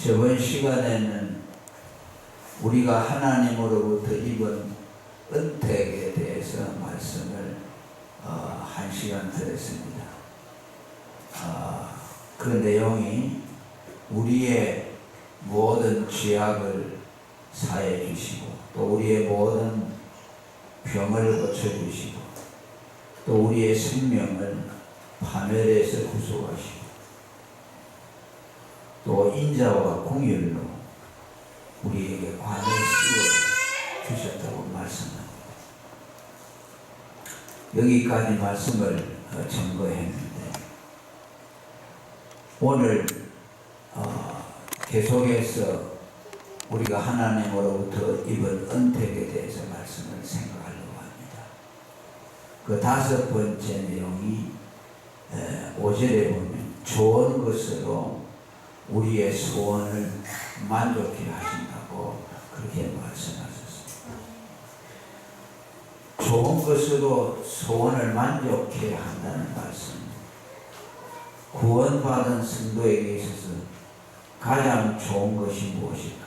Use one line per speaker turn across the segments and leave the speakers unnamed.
저번 시간에는 우리가 하나님으로부터 입은 은택에 대해서 말씀을 한 시간 들었습니다. 그 내용이 우리의 모든 죄악을 사해 주시고 또 우리의 모든 병을 고쳐주시고 또 우리의 생명을 파멸에서 구속하시고 또 인자와 공율로 우리에게 관을 씌워 주셨다고 말씀합니다. 여기까지 말씀을 증거했는데 오늘 계속해서 우리가 하나님으로부터 입은 은택에 대해서 말씀을 생각하려고 합니다. 그 다섯 번째 내용이 5절에 보면 좋은 것으로 우리의 소원을 만족해 하신다고 그렇게 말씀하셨습니다. 좋은 것으로 소원을 만족해 한다는 말씀. 구원받은 성도에게 있어서 가장 좋은 것이 무엇일까?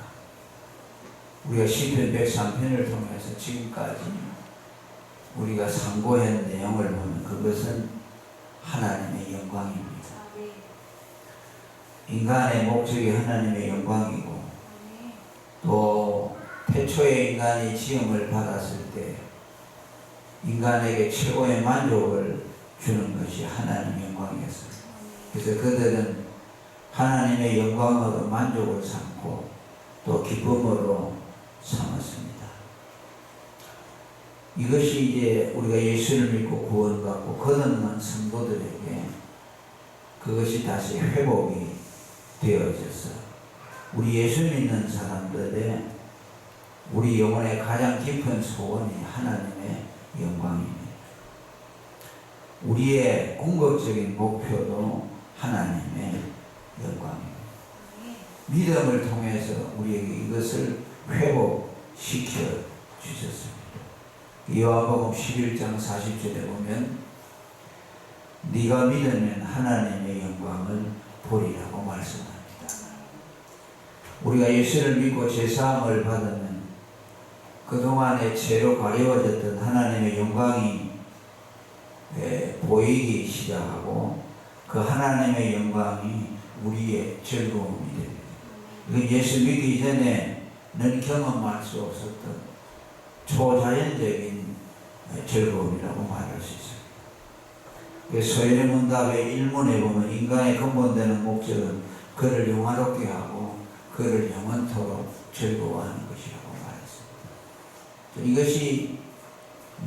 우리가 시편 103편을 통해서 지금까지 우리가 상고한 내용을 보면 그것은 하나님의 영광입니다. 인간의 목적이 하나님의 영광이고 또 태초에 인간이 지음을 받았을 때 인간에게 최고의 만족을 주는 것이 하나님의 영광이었어요. 그래서 그들은 하나님의 영광으로 만족을 삼고 또 기쁨으로 삼았습니다. 이것이 이제 우리가 예수를 믿고 구원받고 거듭난 성도들에게 그것이 다시 회복이 되어져서 우리 예수 믿는 사람들의 우리 영혼의 가장 깊은 소원이 하나님의 영광입니다. 우리의 궁극적인 목표도 하나님의 영광입니다. 믿음을 통해서 우리에게 이것을 회복시켜 주셨습니다. 요한복음 11장 40절에 보면 네가 믿으면 하나님의 영광을 보리라고 말씀합니다. 우리가 예수를 믿고 제사함을 받으면 그동안의 죄로 가려워졌던 하나님의 영광이 보이기 시작하고 그 하나님의 영광이 우리의 즐거움이 됩니다. 이건 예수 믿기 전에는 경험할 수 없었던 초자연적인 즐거움이라고 말할 수 있습니다. 소열의 문답의 1문에 보면 인간의 근본되는 목적은 그를 영화롭게 하고 그를 영원토록 즐거워하는 것이라고 말했습니다. 이것이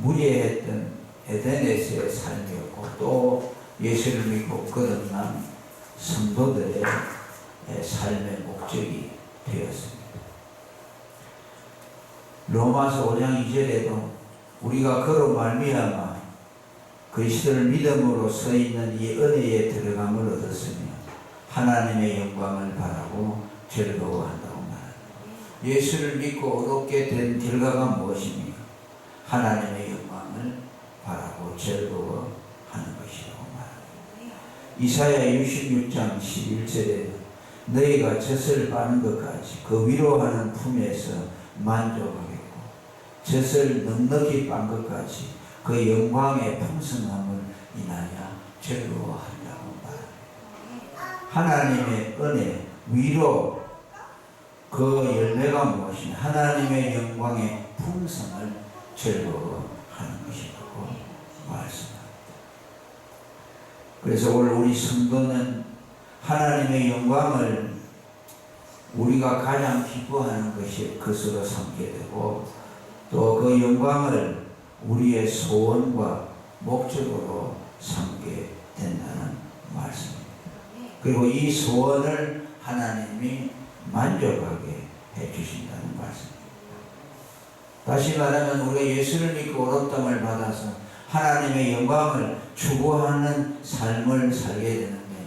무례했던 에덴에서의 삶이었고 또 예수를 믿고 거듭난 성도들의 삶의 목적이 되었습니다. 로마서 5장 2절에도 우리가 그로 말미암아 그리스도를 믿음으로 서 있는 이 은혜에 들어감을 얻었으며 하나님의 영광을 바라고 즐거워한다고 말합니다. 예수를 믿고 얻게 된 결과가 무엇입니까? 하나님의 영광을 바라고 즐거워하는 것이라고 말합니다. 이사야 66장 11절에 너희가 젖을 빠는 것까지 그 위로하는 품에서 만족하겠고 젖을 넉넉히 빤 것까지 그 영광의 풍성함을 인하여 즐거워한다고 말합니다. 하나님의 은혜, 위로 그 열매가 무엇이냐? 하나님의 영광의 풍성을 즐거워하는 것이라고 말씀합니다. 그래서 오늘 우리 성도는 하나님의 영광을 우리가 가장 기뻐하는 것이 것으로 삼게 되고 또 그 영광을 우리의 소원과 목적으로 삼게 된다는 말씀입니다. 그리고 이 소원을 하나님이 만족하게 해주신다는 말씀입니다. 다시 말하면 우리가 예수를 믿고 의롭다함을 받아서 하나님의 영광을 추구하는 삶을 살게 되는데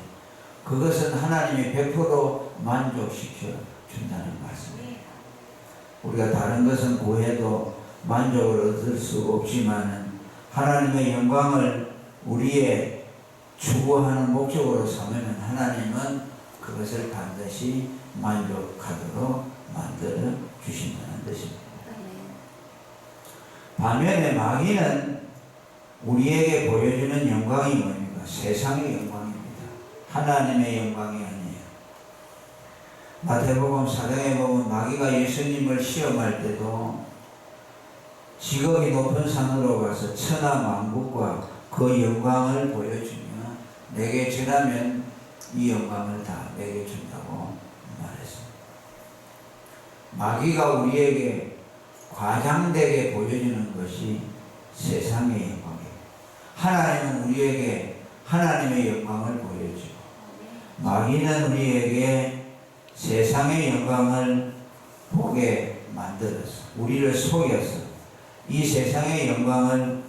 그것은 하나님이 100% 만족시켜 준다는 말씀입니다. 우리가 다른 것은 구해도 만족을 얻을 수 없지만 하나님의 영광을 우리의 추구하는 목적으로 삼으면 하나님은 그것을 반드시 만족하도록 만들어 주신다는 뜻입니다. 반면에 마귀는 우리에게 보여주는 영광이 뭡니까? 세상의 영광입니다. 하나님의 영광이 아니에요. 마태복음 4장에 보면 마귀가 예수님을 시험할 때도 지극히 높은 산으로 가서 천하 만국과 그 영광을 보여주며 내게 주라면 이 영광을 다 내게 준다고 말했습니다. 마귀가 우리에게 과장되게 보여주는 것이 세상의 영광입니다. 하나님은 우리에게 하나님의 영광을 보여주고 마귀는 우리에게 세상의 영광을 보게 만들어서 우리를 속여서 이 세상의 영광을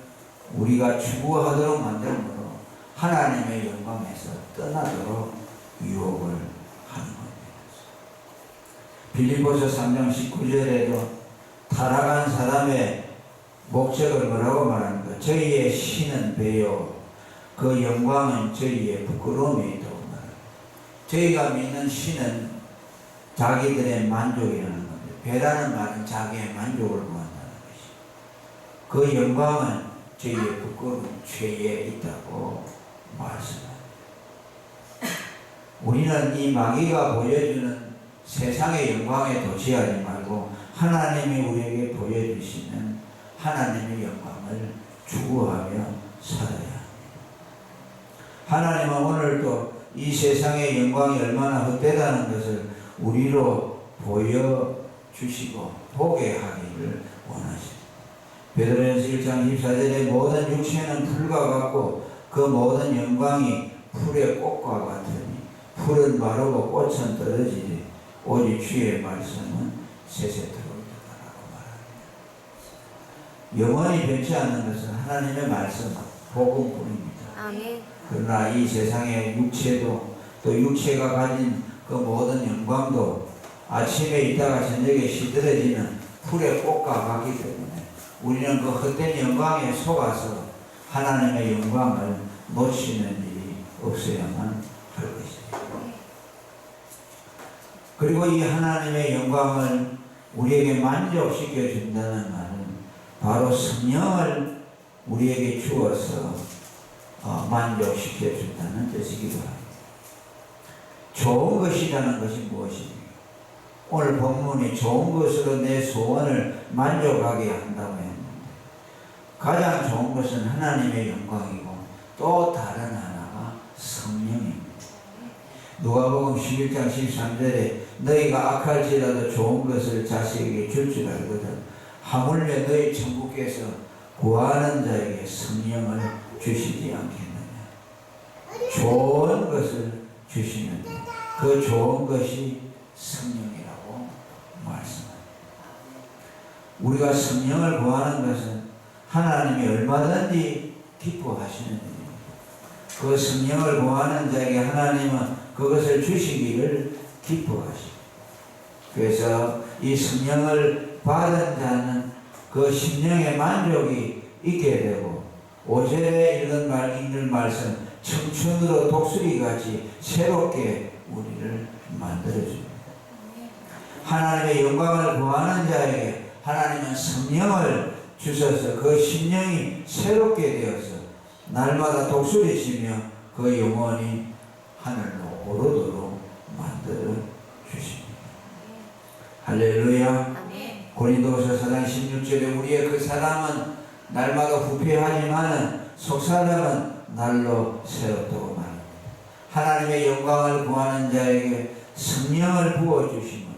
우리가 추구하도록 만들므로 하나님의 영광에서 떠나도록 유혹을 하는 겁니다. 빌립보서 3장 19절에도 타락한 사람의 목적을 뭐라고 말합니까? 저희의 신은 배요 그 영광은 저희의 부끄러움이 있다고 말합니다. 저희가 믿는 신은 자기들의 만족이라는 겁니다. 배라는 말은 자기의 만족을 구한다는 것이고 그 영광은 저희의 부끄러운 죄에 있다고 말씀합니다. 우리는 이 마귀가 보여주는 세상의 영광에 도취하지 말고 하나님이 우리에게 보여주시는 하나님의 영광을 추구하며 살아야 합니다. 하나님은 오늘도 이 세상의 영광이 얼마나 헛되다는 것을 우리로 보여주시고 보게 하기를 원하십니다. 베드로전서 1장 14절에 모든 육체는 풀과 같고 그 모든 영광이 풀의 꽃과 같으니 풀은 마르고 꽃은 떨어지리 오직 주의 말씀은 세세토록이다라고 말합니다. 영원히 변치 않는 것은 하나님의 말씀, 복음뿐입니다.
아멘.
그러나 이 세상의 육체도 또 육체가 가진 그 모든 영광도 아침에 있다가 저녁에 시들어지는 풀의 꽃과 같기 때문에 우리는 그 헛된 영광에 속아서 하나님의 영광을 놓치는 일이 없어야만 할 것입니다. 그리고 이 하나님의 영광을 우리에게 만족시켜 준다는 말은 바로 성령을 우리에게 주어서 만족시켜 준다는 뜻이기도 합니다. 좋은 것이라는 것이 무엇입니까? 오늘 본문이 좋은 것으로 내 소원을 만족하게 한다고 했는데 가장 좋은 것은 하나님의 영광이고 또 다른 하나가 성령입니다. 누가복음 11장 13절에 너희가 악할지라도 좋은 것을 자식에게 줄 줄 알거든 하물며 너희 천국께서 구하는 자에게 성령을 주시지 않겠느냐. 좋은 것을 주시는데 그 좋은 것이 성령이라고 말씀합니다. 우리가 성령을 구하는 것은 하나님이 얼마든지 기뻐하시는 일입니다. 그 성령을 구하는 자에게 하나님은 그것을 주시기를 기뻐하십니다. 그래서 이 성령을 받은 자는 그 심령의 만족이 있게 되고 5절에 읽은 말씀 청춘으로 독수리같이 새롭게 우리를 만들어줍니다. 하나님의 영광을 구하는 자에게 하나님은 성령을 주셔서 그 심령이 새롭게 되어서 날마다 독수리치며 그 영혼이 하늘로 오르도록 만들어 주십니다. 할렐루야. 고린도후서 4장 16절에 우리의 그 사람은 날마다 후패하지만 속사람은 날로 새롭다고 말합니다. 하나님의 영광을 구하는 자에게 성령을 부어주심으로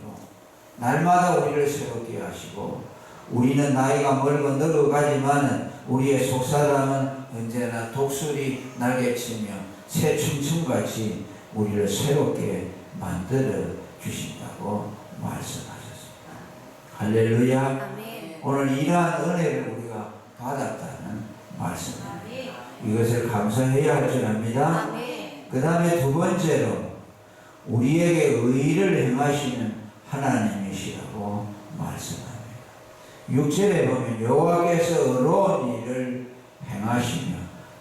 날마다 우리를 새롭게 하시고 우리는 나이가 멀고 늙어가지만 우리의 속사람은 언제나 독수리 날개치며 새 춤춤같이 우리를 새롭게 만들어 주신다고 말씀하셨습니다. 할렐루야.
아멘.
오늘 이러한 은혜를 우리가 받았다는 말씀입니다. 이것을 감사해야 할 줄 압니다. 그 다음에 두 번째로 우리에게 의를 행하시는 하나님이시라고 말씀합니다. 6절에 보면 여호와께서 의로운 일을 행하시며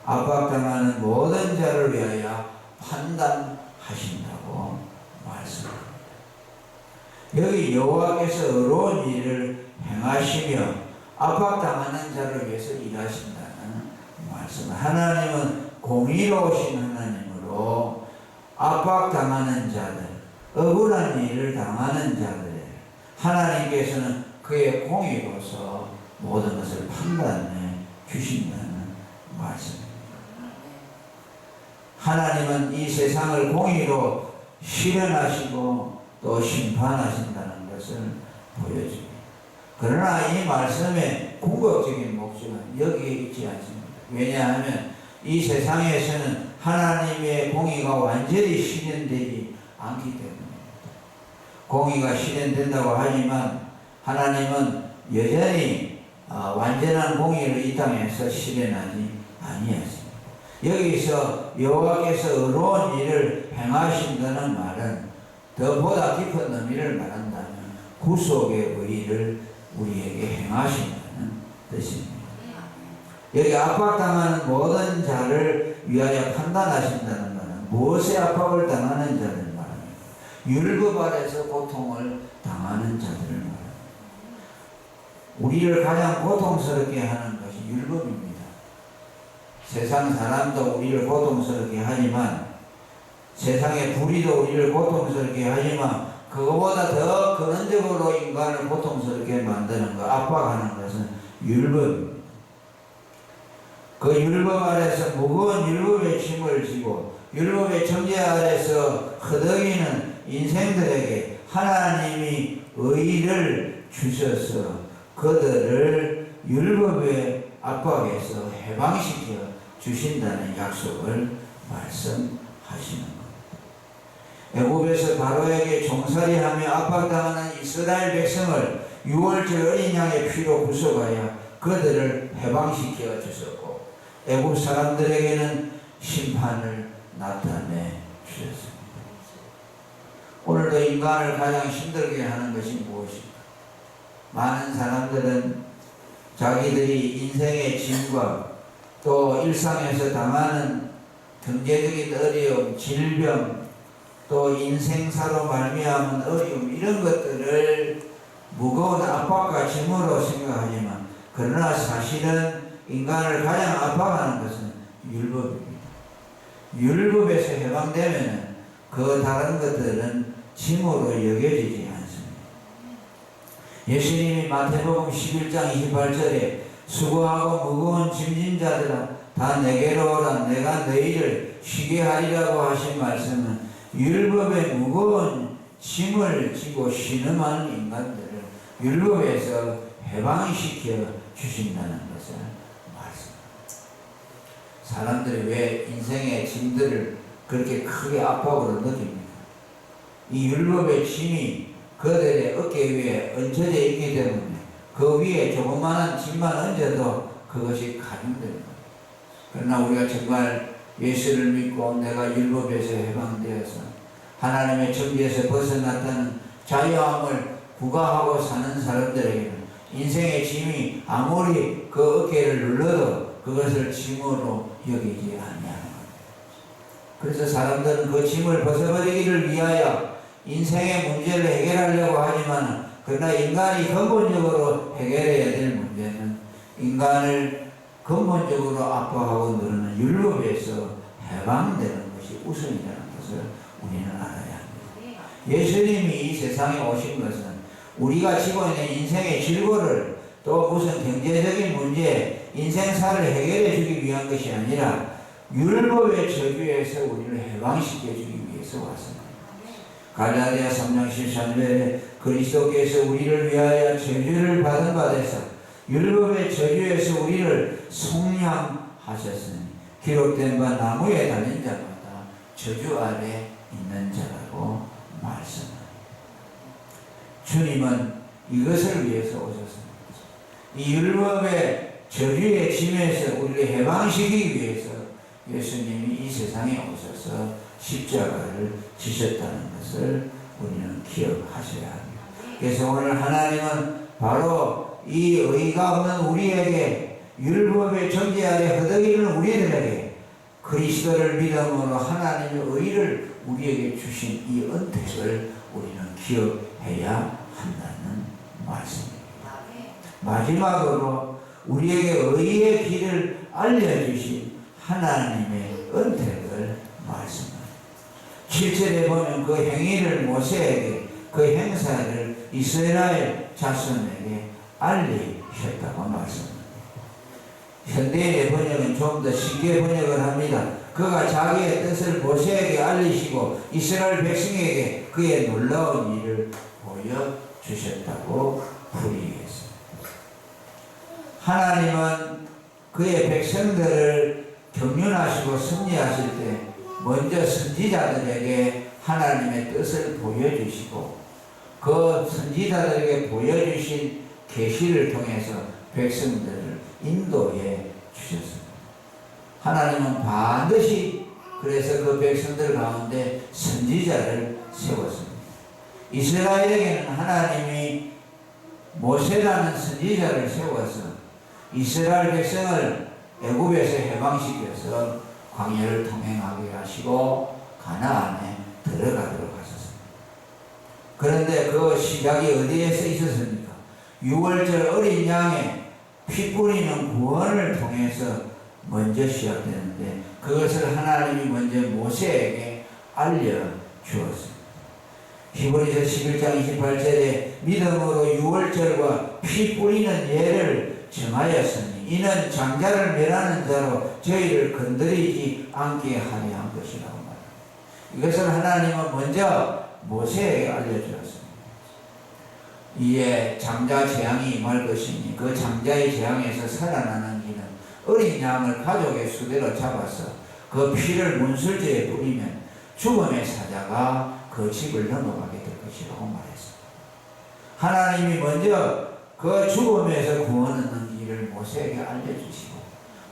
압박당하는 모든 자를 위하여 판단하신다고 여기 여호와께서 의로운 일을 행하시며 압박당하는 자를 위해서 일하신다는 말씀. 하나님은 공의로우신 하나님으로 압박당하는 자들, 억울한 일을 당하는 자들, 하나님께서는 그의 공의로서 모든 것을 판단해 주신다는 말씀입니다. 하나님은 이 세상을 공의로 실현하시고 또 심판하신다는 것을 보여줍니다. 그러나 이 말씀의 궁극적인 목적은 여기에 있지 않습니다. 왜냐하면 이 세상에서는 하나님의 공의가 완전히 실현되지 않기 때문입니다. 공의가 실현된다고 하지만 하나님은 여전히 완전한 공의를 이 땅에서 실현하지 아니하십니다. 여기서 여호와께서 의로운 일을 행하신다는 말은 더보다 깊은 의미를 말한다면 구속의 의의를 우리에게 행하신다는 뜻입니다. 여기 압박당하는 모든 자를 위하여 판단하신다는 말은 무엇에 압박을 당하는 자를 말합니다. 율법 아래서 고통을 당하는 자들을 말합니다. 우리를 가장 고통스럽게 하는 것이 율법입니다. 세상 사람도 우리를 고통스럽게 하지만, 세상의 불의도 우리를 고통스럽게 하지만, 그거보다 더 근원적으로 인간을 고통스럽게 만드는 것, 압박하는 것은 율법입니다. 그 율법 아래서 무거운 율법의 짐을 지고 율법의 정죄 아래서 허덕이는 인생들에게 하나님이 의를 주셔서 그들을 율법의 압박에서 해방시켜 주신다는 약속을 말씀하시는 것. 애굽에서 바로에게 종살이하며 압박당하는 이스라엘 백성을 6월절 어린 양의 피로 구속하여 그들을 해방시켜 주셨고, 애굽 사람들에게는 심판을 나타내 주셨습니다. 오늘도 인간을 가장 힘들게 하는 것이 무엇입니까? 많은 사람들은 자기들이 인생의 짐과 또 일상에서 당하는 경제적인 어려움, 질병, 또 인생사로 말미암은 어려움, 이런 것들을 무거운 압박과 짐으로 생각하지만, 그러나 사실은 인간을 가장 압박하는 것은 율법입니다. 율법에서 해방되면 그 다른 것들은 짐으로 여겨지지 않습니다. 예수님이 마태복음 11장 28절에 수고하고 무거운 짐진 자들아 다 내게로 오라 내가 너희를 쉬게 하리라고 하신 말씀은 율법의 무거운 짐을 지고 신음하는 인간들을 율법에서 해방시켜 주신다는 것을 말씀합니다. 사람들이 왜 인생의 짐들을 그렇게 크게 압박으로 느낍니까? 이 율법의 짐이 그들의 어깨 위에 얹혀져 있기 때문에 그 위에 조그마한 짐만 얹어도 그것이 가중됩니다. 그러나 우리가 정말 예수를 믿고 내가 율법에서 해방되어서 하나님의 정죄에서 벗어났다는 자유함을 구가하고 사는 사람들에게는 인생의 짐이 아무리 그 어깨를 눌러도 그것을 짐으로 여기지 아니하는 겁니다. 그래서 사람들은 그 짐을 벗어버리기를 위하여 인생의 문제를 해결하려고 하지만, 그러나 인간이 근본적으로 해결해야 될 문제는 인간을 근본적으로 압박하고 누르는 율법에서 해방되는 것이 우선이라는 것을 우리는 알아야 합니다. 예수님이 이 세상에 오신 것은 우리가 지고 있는 인생의 질고를 또 무슨 경제적인 문제, 인생사를 해결해 주기 위한 것이 아니라 율법의 저주에서 우리를 해방시켜 주기 위해서 왔습니다. 갈라디아 3장 13절에 그리스도께서 우리를 위하여 저주를 받은 바 되사 율법의 저주에서 우리를 속량하셨으니 기록된 바 나무에 달린 자마다 저주 아래 있는 자라고 말씀합니다. 주님은 이것을 위해서 오셨습니다. 이 율법의 저주의 짐에서 우리를 해방시키기 위해서 예수님이 이 세상에 오셔서 십자가를 지셨다는 것을 우리는 기억하셔야 합니다. 그래서 오늘 하나님은 바로 이 의가 없는 우리에게, 율법의 정죄 아래 허덕이는 우리들에게 그리스도를 믿음으로 하나님의 의를 우리에게 주신 이 은택을 우리는 기억해야 한다는 말씀입니다. 마지막으로 우리에게 의의 길을 알려주신 하나님의 은택을 말씀합니다. 7절에 보면 그 행위를 모세에게, 그 행사를 이스라엘 자손에게 알리셨다고 말씀합니다. 현대인의 번역은 좀 더 쉽게 번역을 합니다. 그가 자기의 뜻을 모세에게 알리시고 이스라엘 백성에게 그의 놀라운 일을 보여주셨다고 풀이했습니다. 하나님은 그의 백성들을 경륜하시고 섭리하실 때 먼저 선지자들에게 하나님의 뜻을 보여주시고 그 선지자들에게 보여주신 계시를 통해서 백성들을 인도해 주셨습니다. 하나님은 반드시 그래서 그 백성들 가운데 선지자를 세웠습니다. 이스라엘에게는 하나님이 모세라는 선지자를 세워서 이스라엘 백성을 애굽에서 해방시켜서 광야를 통행하게 하시고 가나안에 들어가도록 하셨습니다. 그런데 그 시작이 어디에서 있었습니까? 6월절 어린 양의 피 뿌리는 구원을 통해서 먼저 시작되는데 그것을 하나님이 먼저 모세에게 알려주었습니다. 히브리서 11장 28절에 믿음으로 6월절과 피 뿌리는 예를 정하였으니 이는 장자를 멸하는 자로 저희를 건드리지 않게 하려 한 것이라고 말합니다. 이것을 하나님은 먼저 모세에게 알려주었습니다. 이에 장자 재앙이 임할 것이니 그 장자의 재앙에서 살아나는 길은 어린 양을 가족의 수대로 잡아서 그 피를 문술제에 뿌리면 죽음의 사자가 그 집을 넘어가게 될 것이라고 말했습니다. 하나님이 먼저 그 죽음에서 구원 얻는 길을 모세에게 알려주시고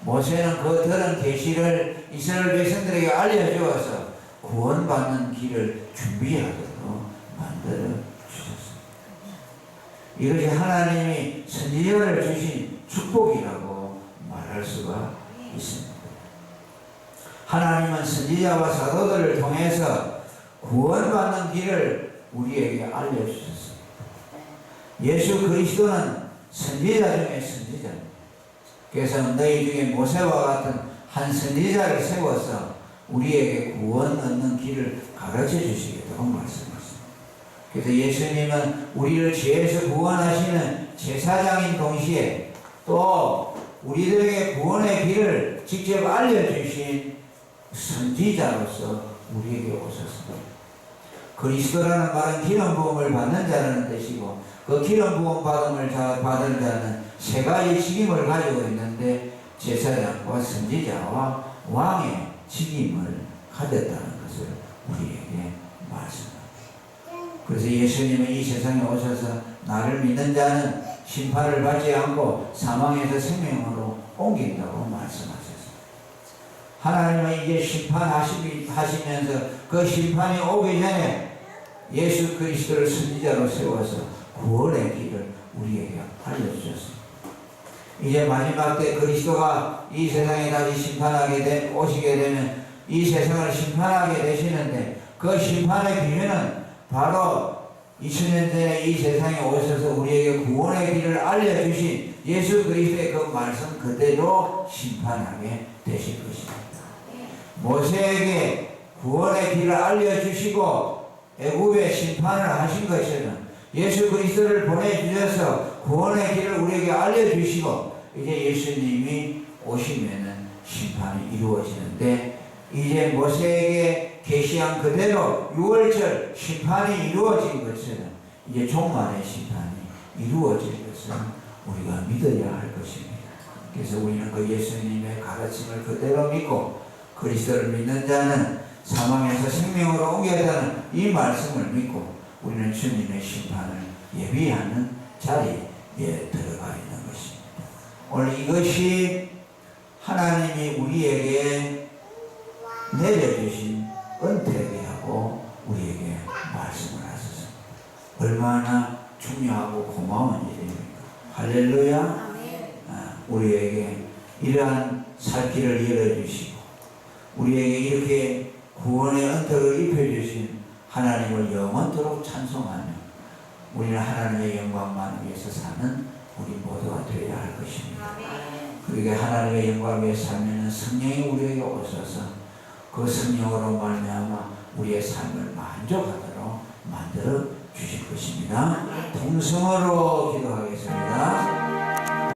모세는 그 들은 계시를 이스라엘 백성들에게 알려주어서 구원받는 길을 준비하도록 만들어 주셨습니다. 이것이 하나님이 선지자를 주신 축복이라고 말할 수가 있습니다. 하나님은 선지자와 사도들을 통해서 구원받는 길을 우리에게 알려주셨습니다. 예수 그리스도는 선지자 중에 선지자입니다. 그래서 너희 중에 모세와 같은 한 선지자를 세워서 우리에게 구원 얻는 길을 가르쳐 주시겠다고 말씀하셨습니다. 그래서 예수님은 우리를 죄에서 구원하시는 제사장인 동시에 또 우리들에게 구원의 길을 직접 알려주신 선지자로서 우리에게 오셨습니다. 그리스도라는 말은 기름 부음을 받는 자라는 뜻이고 그 기름 부음 받은 자는 세 가지 직임을 가지고 있는데 제사장과 선지자와 왕의 직임을 가졌다는 것을 우리에게 말씀합니다. 그래서 예수님은 이 세상에 오셔서 나를 믿는 자는 심판을 받지 않고 사망에서 생명으로 옮긴다고 말씀하셨습니다. 하나님은 이제 심판하시면서 그 심판이 오기 전에 예수 그리스도를 선지자로 세워서 구원의 길을 우리에게 알려주셨습니다. 이제 마지막 때 그리스도가 이 세상에 다시 오시게 되면 이 세상을 심판하게 되시는데 그 심판의 기회는 바로 2000년 전에 이 세상에 오셔서 우리에게 구원의 길을 알려주신 예수 그리스도의 그 말씀 그대로 심판하게 되실 것입니다. 모세에게 구원의 길을 알려주시고 애굽의 심판을 하신 것처럼 예수 그리스도를 보내주셔서 구원의 길을 우리에게 알려주시고 이제 예수님이 오시면은 심판이 이루어지는데 이제 모세에게 계시한 그대로 6월절 심판이 이루어진 것처럼 이제 종말의 심판이 이루어질 것을 우리가 믿어야 할 것입니다. 그래서 우리는 그 예수님의 가르침을 그대로 믿고 그리스도를 믿는 자는 사망에서 생명으로 옮겨가는 이 말씀을 믿고 우리는 주님의 심판을 예비하는 자리에 들어가 있는 것입니다. 오늘 이것이 하나님이 우리에게 내려주신 은택이라고 우리에게 말씀을 하셨습니다. 얼마나 중요하고 고마운 일입니까? 할렐루야. 우리에게 이러한 살 길을 열어주시고 우리에게 이렇게 구원의 언덕을 입혀주신 하나님을 영원토록 찬송하며 우리는 하나님의 영광만 위해서 사는 우리 모두가 되어야 할 것입니다. 그러게 하나님의 영광 위해서 살면 성령이 우리에게 오셔서 그 성령으로 말미암아 우리의 삶을 만족하도록 만들어 주실 것입니다. 동성으로 기도하겠습니다.